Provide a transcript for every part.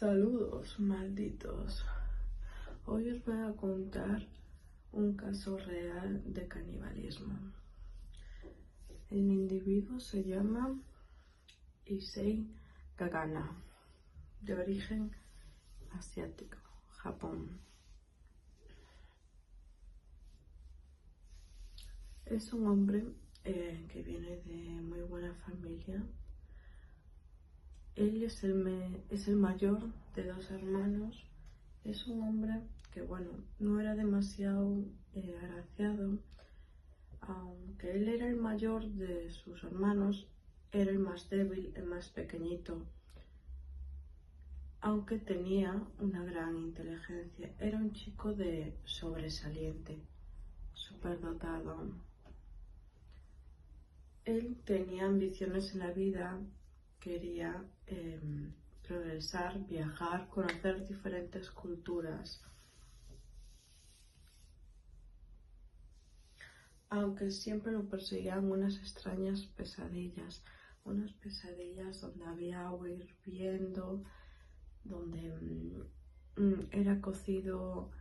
Saludos, malditos. Hoy os voy a contar un caso real de canibalismo. El individuo se llama Issei Kagana, de origen asiático, Japón. Es un hombre que viene de muy buena familia. Él es el mayor de dos hermanos. Es un hombre que, bueno, no era demasiado agraciado. Aunque él era el mayor de sus hermanos, era el más débil, el más pequeñito. Aunque tenía una gran inteligencia. Era un chico de sobresaliente, superdotado. Él tenía ambiciones en la vida. Quería progresar, viajar, conocer diferentes culturas. Aunque siempre lo perseguían unas extrañas pesadillas, unas pesadillas donde había agua hirviendo, donde era cocido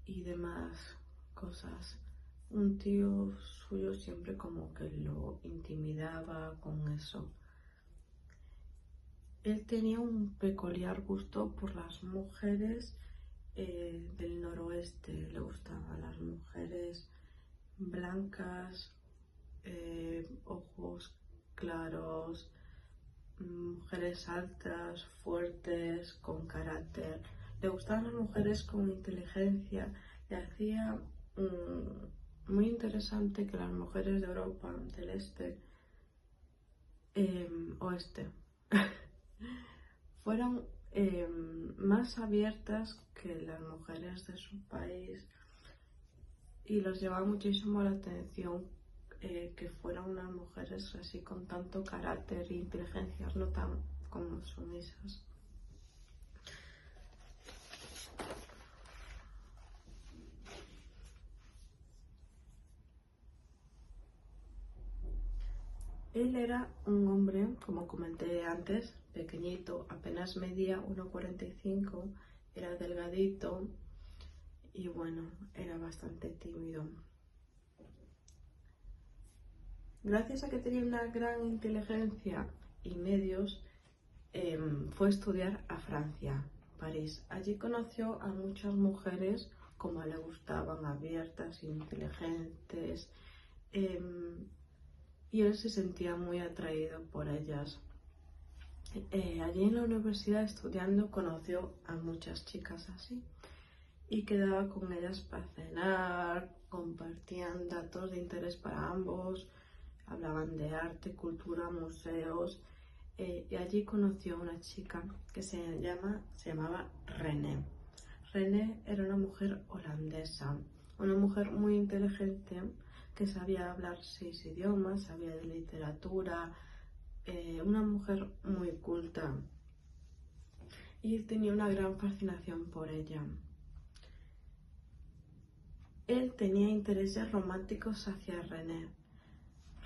y demás cosas. Un tío suyo siempre como que lo intimidaba con eso. Él tenía un peculiar gusto por las mujeres del noroeste. Le gustaban las mujeres blancas, ojos claros, mujeres altas, fuertes, con carácter. Le gustaban las mujeres con inteligencia. Le hacía muy interesante que las mujeres de Europa del este, oeste, fueran más abiertas que las mujeres de su país, y los llamaba muchísimo la atención que fueran unas mujeres así con tanto carácter e inteligencia, no tan como sumisas. Él era un hombre, como comenté antes, pequeñito, apenas medía 1,45, era delgadito y bueno, era bastante tímido. Gracias a que tenía una gran inteligencia y medios, fue a estudiar a Francia, París. Allí conoció a muchas mujeres como le gustaban, abiertas, inteligentes, y él se sentía muy atraído por ellas. Allí en la universidad estudiando conoció a muchas chicas así y quedaba con ellas para cenar, compartían datos de interés para ambos, hablaban de arte, cultura, museos, y allí conoció a una chica que se llamaba René. René era una mujer holandesa, una mujer muy inteligente que sabía hablar 6 idiomas, sabía de literatura, una mujer muy culta, y él tenía una gran fascinación por ella. Él tenía intereses románticos hacia René.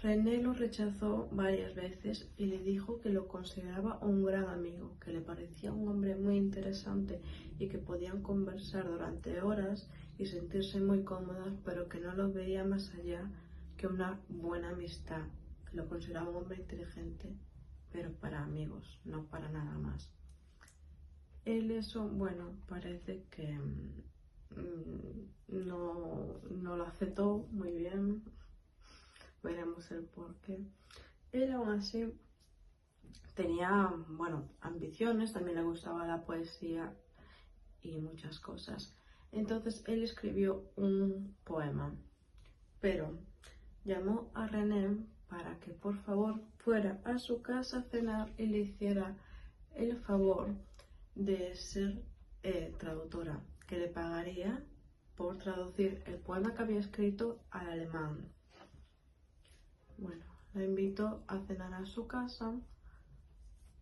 René lo rechazó varias veces y le dijo que lo consideraba un gran amigo, que le parecía un hombre muy interesante y que podían conversar durante horas y sentirse muy cómodos, pero que no lo veía más allá que una buena amistad, que lo consideraba un hombre inteligente, pero para amigos, no para nada más. Él eso, bueno, parece que no lo aceptó muy bien. Veremos el porqué. Él aún así tenía, bueno, ambiciones, también le gustaba la poesía y muchas cosas. Entonces él escribió un poema, pero llamó a René para que por favor fuera a su casa a cenar y le hiciera el favor de ser traductora, que le pagaría por traducir el poema que había escrito al alemán. Bueno, la invitó a cenar a su casa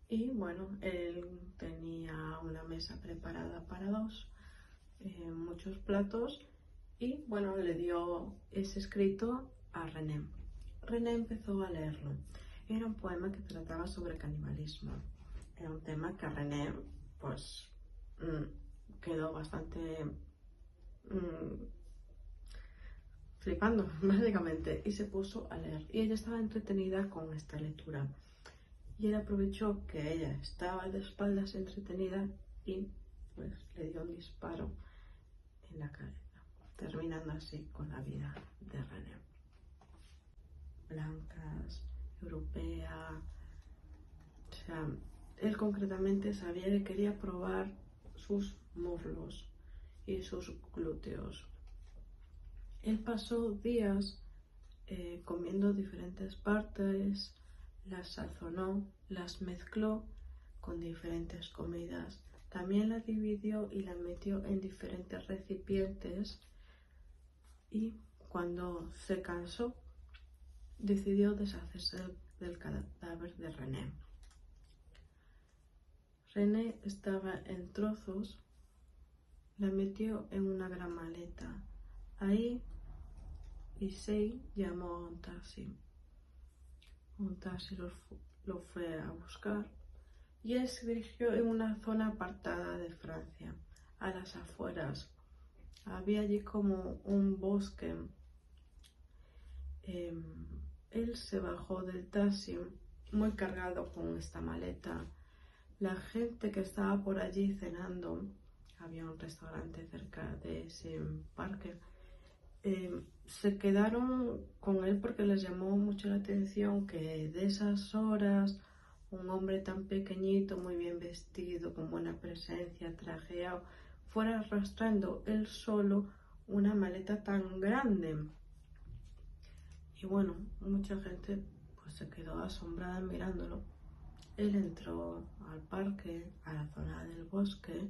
y bueno, él tenía una mesa preparada para dos, muchos platos, y bueno, le dio ese escrito a René. René empezó a leerlo. Era un poema que trataba sobre canibalismo. Era un tema que a René pues quedó bastante flipando, básicamente, y se puso a leer. Y ella estaba entretenida con esta lectura. Y él aprovechó que ella estaba de espaldas entretenida y pues le dio un disparo en la cabeza, terminando así con la vida de René. Blancas, europea, o sea, él concretamente sabía que quería probar sus muslos y sus glúteos. Él pasó días comiendo diferentes partes, las sazonó, las mezcló con diferentes comidas. También la dividió y la metió en diferentes recipientes y cuando se cansó decidió deshacerse del cadáver de René. René estaba en trozos, la metió en una gran maleta. Ahí Issei llamó a un taxi. Un taxi lo fue a buscar y él se dirigió en una zona apartada de Francia, a las afueras. Había allí como un bosque. Él se bajó del taxi muy cargado con esta maleta. La gente que estaba por allí cenando, había un restaurante cerca de ese parque, se quedaron con él porque les llamó mucho la atención que de esas horas un hombre tan pequeñito, muy bien vestido, con buena presencia, trajeado, fuera arrastrando él solo una maleta tan grande. Y bueno, mucha gente pues se quedó asombrada mirándolo. Él entró al parque, a la zona del bosque,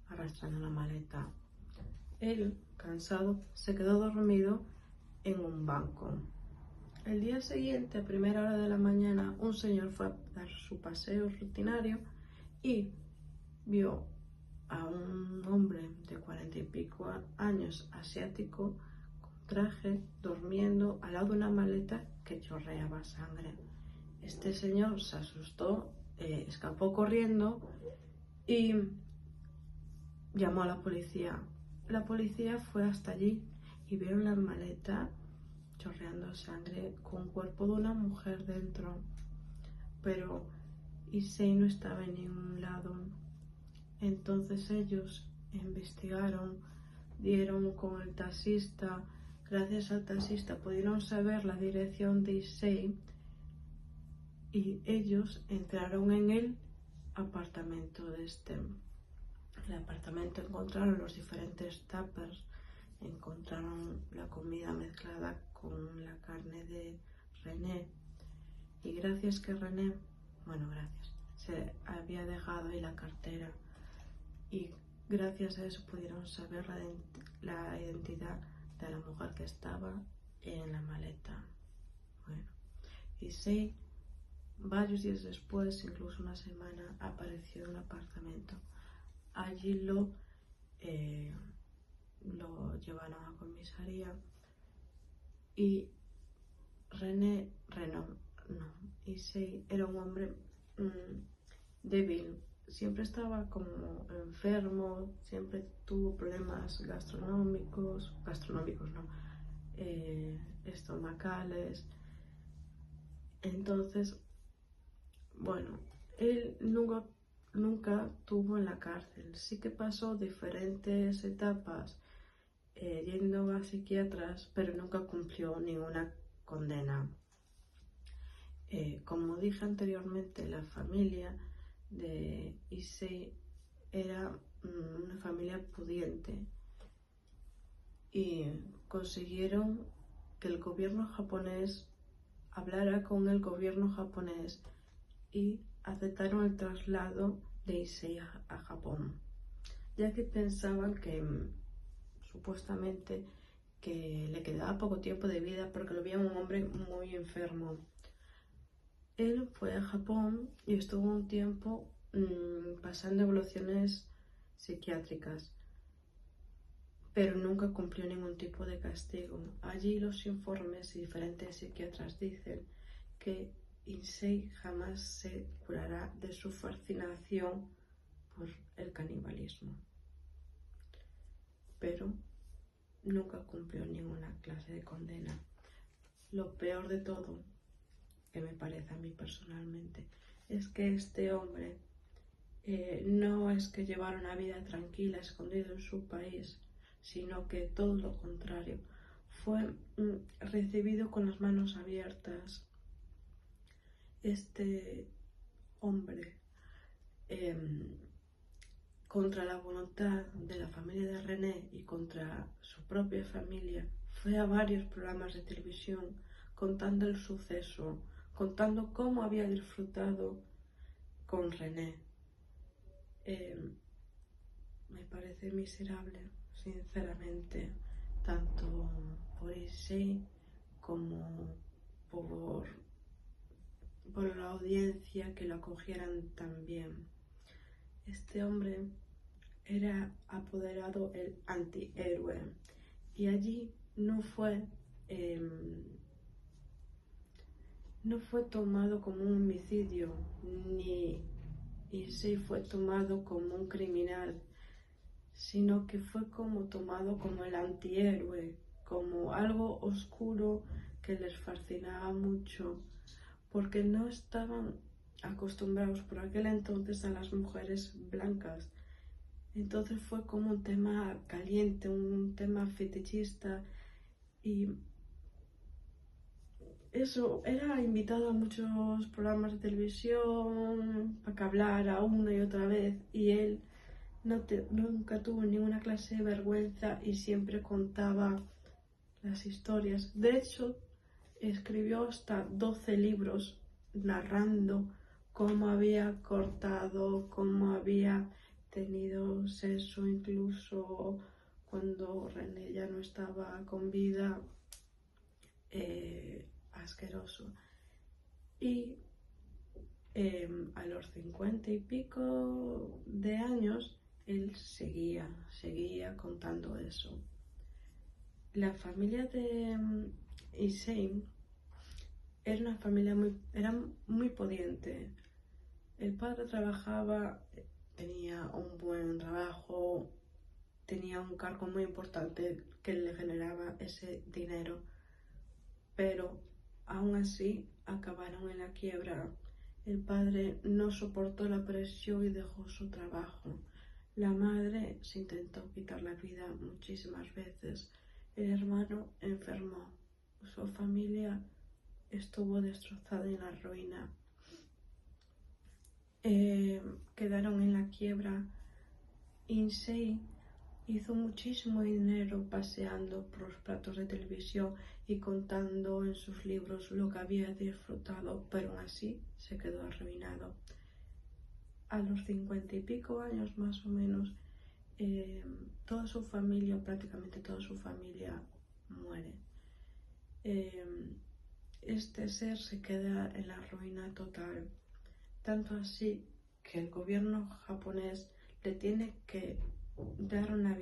arrastrando la maleta. Él, cansado, se quedó dormido en un banco. El día siguiente, a primera hora de la mañana, un señor fue a dar su paseo rutinario y vio a un hombre de 40 y pico años, asiático, con traje, durmiendo al lado de una maleta que chorreaba sangre. Este señor se asustó, escapó corriendo y llamó a la policía. La policía fue hasta allí y vieron la maleta chorreando sangre con un cuerpo de una mujer dentro, pero Issei no estaba en ningún lado. Entonces ellos investigaron, dieron con el taxista. Gracias al taxista pudieron saber la dirección de Issei y ellos entraron en el apartamento de este. En el apartamento encontraron los diferentes tuppers, encontraron la comida mezclada con la carne de René y gracias que René, se había dejado ahí la cartera y gracias a eso pudieron saber la identidad de la mujer que estaba en la maleta. Bueno, y sí, varios días después, incluso una semana, apareció en un apartamento. Allí lo llevaron a comisaría y Issei era un hombre débil, siempre estaba como enfermo, siempre tuvo problemas estomacales. Entonces, bueno, él nunca tuvo en la cárcel, sí que pasó diferentes etapas yendo a psiquiatras, pero nunca cumplió ninguna condena. Como dije anteriormente, la familia de Issei era una familia pudiente y consiguieron que el gobierno japonés hablara con el gobierno japonés y aceptaron el traslado de Issei a Japón, ya que pensaban que supuestamente que le quedaba poco tiempo de vida porque lo veían un hombre muy enfermo. Él fue a Japón y estuvo un tiempo pasando evoluciones psiquiátricas, pero nunca cumplió ningún tipo de castigo. Allí los informes y diferentes psiquiatras dicen que Issei jamás se curará de su fascinación por el canibalismo, pero nunca cumplió ninguna clase de condena. Lo peor de todo, que me parece a mí personalmente, es que este hombre no es que llevara una vida tranquila, escondido en su país, sino que todo lo contrario, fue recibido con las manos abiertas. Este hombre, contra la voluntad de la familia de René y contra su propia familia, fue a varios programas de televisión contando el suceso, contando cómo había disfrutado con René. Me parece miserable, sinceramente, tanto por Issei como por la audiencia que lo acogieran tan bien. Este hombre era apoderado el antihéroe y allí no fue tomado como un homicidio, ni Issei fue tomado como un criminal, sino que fue tomado como el antihéroe, como algo oscuro que les fascinaba mucho, porque no estaban acostumbrados por aquel entonces a las mujeres blancas. Entonces fue como un tema caliente, un tema fetichista, y eso, era invitado a muchos programas de televisión para que hablara una y otra vez, y él nunca tuvo ninguna clase de vergüenza y siempre contaba las historias. De hecho, escribió hasta 12 libros narrando cómo había cortado, cómo había tenido sexo incluso cuando René ya no estaba con vida. Asqueroso. Y a los 50 y pico de años él seguía contando eso. La familia de Issei era una familia muy pudiente. El padre trabajaba, tenía un buen trabajo, tenía un cargo muy importante que le generaba ese dinero, pero aún así acabaron en la quiebra. El padre no soportó la presión y dejó su trabajo. La madre se intentó quitar la vida muchísimas veces. El hermano enfermó. Su familia estuvo destrozada en la ruina. Quedaron en la quiebra. Issei hizo muchísimo dinero paseando por los platos de televisión y contando en sus libros lo que había disfrutado, pero aún así se quedó arruinado. A los 50 y pico años más o menos, toda su familia, prácticamente toda su familia, muere. Este ser se queda en la ruina total, tanto así que el gobierno japonés le tiene que dar una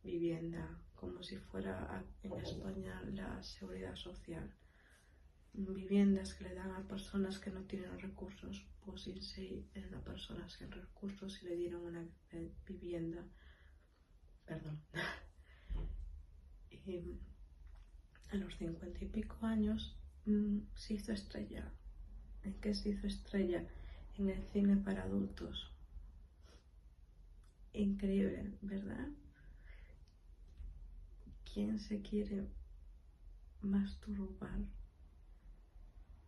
vivienda, como si fuera en España la seguridad social. Viviendas que le dan a personas que no tienen recursos. Pues Issei era una persona sin recursos y le dieron una vivienda. Y a los 50 y pico años se hizo estrella. ¿En qué se hizo estrella? En el cine para adultos. Increíble, ¿verdad? ¿Quién se quiere masturbar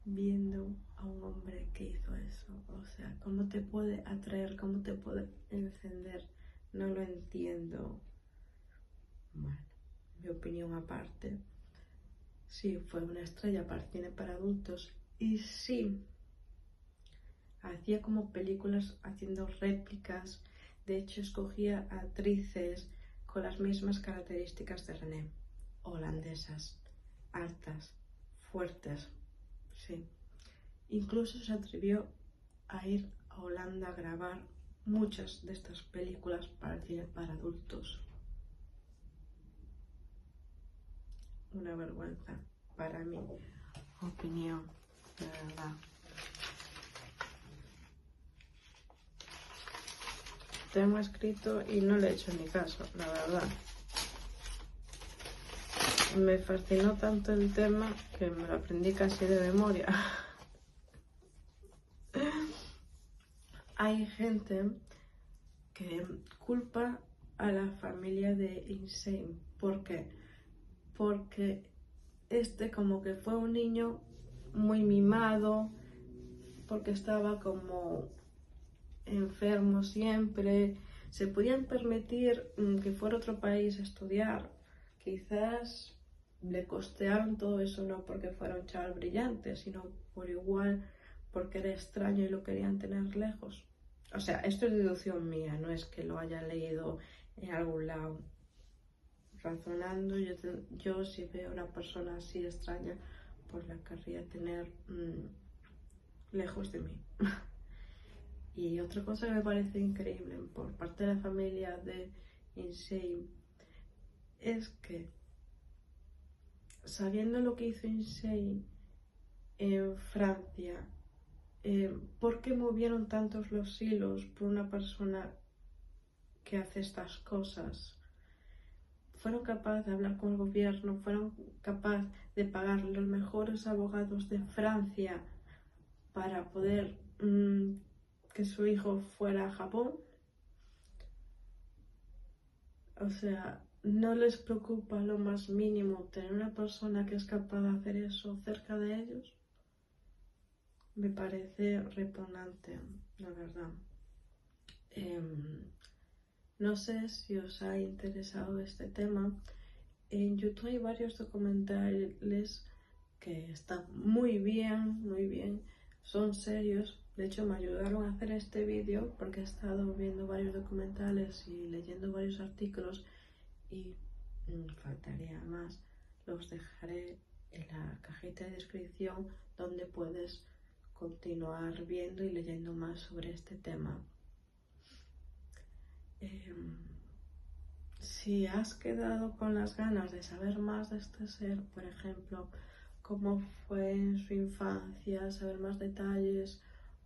viendo a un hombre que hizo eso? O sea, ¿cómo te puede atraer? ¿Cómo te puede encender? No lo entiendo. Bueno, mi opinión aparte. Sí, fue una estrella para cine para adultos y sí, hacía como películas haciendo réplicas. De hecho, escogía actrices con las mismas características de René, holandesas, altas, fuertes, sí. Incluso se atrevió a ir a Holanda a grabar muchas de estas películas para cine para adultos. Una vergüenza para mi opinión, de verdad. tengo escrito y no le he hecho ni caso, la verdad. Me fascinó tanto el tema que me lo aprendí casi de memoria. Hay gente que culpa a la familia de Insane. ¿Por qué? Porque como que fue un niño muy mimado, porque estaba como enfermo siempre. Se podían permitir que fuera a otro país a estudiar. Quizás le costearon todo eso no porque fuera un chaval brillante, sino por igual porque era extraño y lo querían tener lejos. O sea, esto es deducción mía, no es que lo haya leído en algún lado. Razonando, yo si veo a una persona así extraña, pues la querría tener lejos de mí. Y otra cosa que me parece increíble por parte de la familia de Insane es que, sabiendo lo que hizo Insane en Francia, ¿por qué movieron tantos los hilos por una persona que hace estas cosas? Fueron capaces de hablar con el gobierno, fueron capaces de pagar los mejores abogados de Francia para poder que su hijo fuera a Japón. O sea, no les preocupa lo más mínimo tener una persona que es capaz de hacer eso cerca de ellos. Me parece repugnante, la verdad. No sé si os ha interesado este tema. En YouTube hay varios documentales que están muy bien, son serios. De hecho, me ayudaron a hacer este vídeo porque he estado viendo varios documentales y leyendo varios artículos y faltaría más. Los dejaré en la cajita de descripción donde puedes continuar viendo y leyendo más sobre este tema. Si has quedado con las ganas de saber más de este ser, por ejemplo, cómo fue en su infancia, saber más detalles,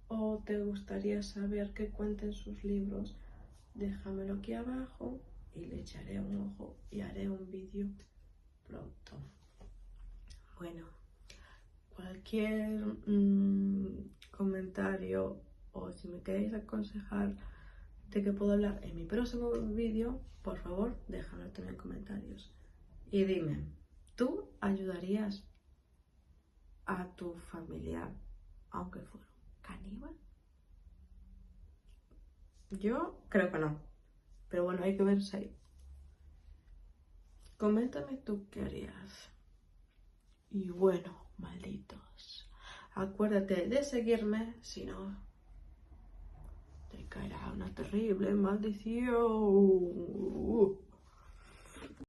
o te gustaría saber qué cuenta en sus libros, déjamelo aquí abajo y le echaré un ojo y haré un vídeo pronto. Bueno, cualquier comentario o si me queréis aconsejar de qué puedo hablar en mi próximo vídeo, por favor, déjalo también en comentarios. Y dime, ¿tú ayudarías a tu familiar aunque fuera un caníbal? Yo creo que no, pero bueno, hay que verse ahí. Coméntame tú qué harías. Y bueno, malditos, acuérdate de seguirme, si no te caerá una terrible maldición.